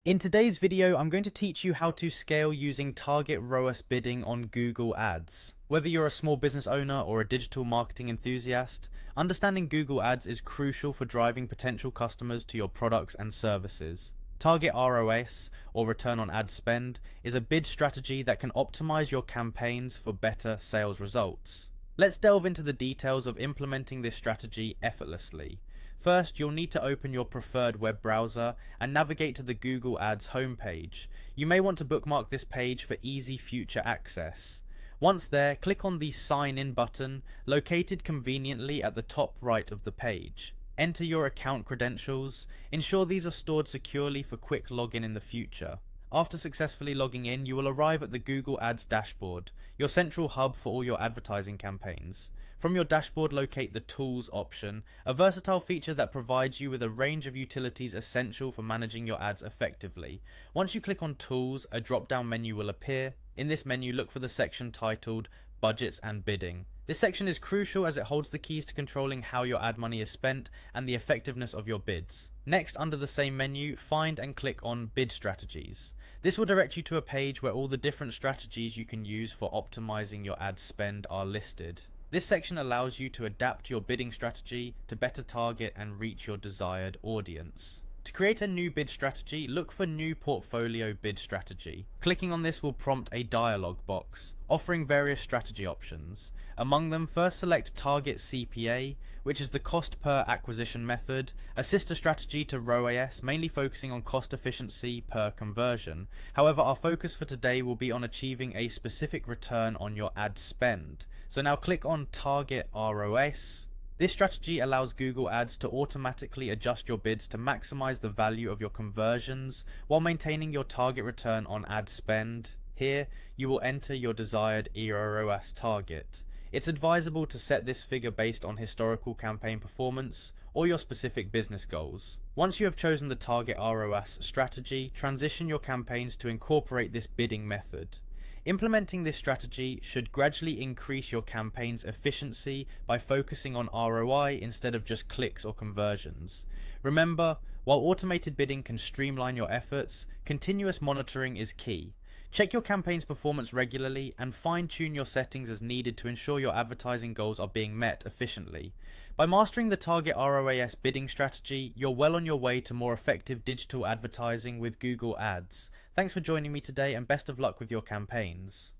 In today's video, I'm going to teach you how to scale using target ROAS bidding on Google Ads. Whether you're a small business owner or a digital marketing enthusiast, understanding Google Ads is crucial for driving potential customers to your products and services. Target ROAS, or return on ad spend, is a bid strategy that can optimize your campaigns for better sales results. Let's delve into the details of implementing this strategy effortlessly. First, you'll need to open your preferred web browser and navigate to the Google Ads homepage. You may want to bookmark this page for easy future access. Once there, click on the Sign In button, located conveniently at the top right of the page. Enter your account credentials. Ensure these are stored securely for quick login in the future. After successfully logging in, you will arrive at the Google Ads dashboard, your central hub for all your advertising campaigns. From your dashboard, locate the Tools option, a versatile feature that provides you with a range of utilities essential for managing your ads effectively. Once you click on Tools, a drop-down menu will appear. In this menu, look for the section titled Budgets and Bidding. This section is crucial as it holds the keys to controlling how your ad money is spent and the effectiveness of your bids. Next, under the same menu, find and click on Bid Strategies. This will direct you to a page where all the different strategies you can use for optimizing your ad spend are listed. This section allows you to adapt your bidding strategy to better target and reach your desired audience. To create a new bid strategy, look for New Portfolio Bid Strategy. Clicking on this will prompt a dialog box, offering various strategy options. Among them, first select Target CPA, which is the cost per acquisition method, a sister strategy to ROAS, mainly focusing on cost efficiency per conversion. However, our focus for today will be on achieving a specific return on your ad spend. So now click on Target ROAS. This strategy allows Google Ads to automatically adjust your bids to maximize the value of your conversions while maintaining your target return on ad spend. Here, you will enter your desired ROAS target. It's advisable to set this figure based on historical campaign performance or your specific business goals. Once you have chosen the target ROAS strategy, transition your campaigns to incorporate this bidding method. Implementing this strategy should gradually increase your campaign's efficiency by focusing on ROI instead of just clicks or conversions. Remember, while automated bidding can streamline your efforts, continuous monitoring is key. Check your campaign's performance regularly and fine-tune your settings as needed to ensure your advertising goals are being met efficiently. By mastering the target ROAS bidding strategy, you're well on your way to more effective digital advertising with Google Ads. Thanks for joining me today and best of luck with your campaigns.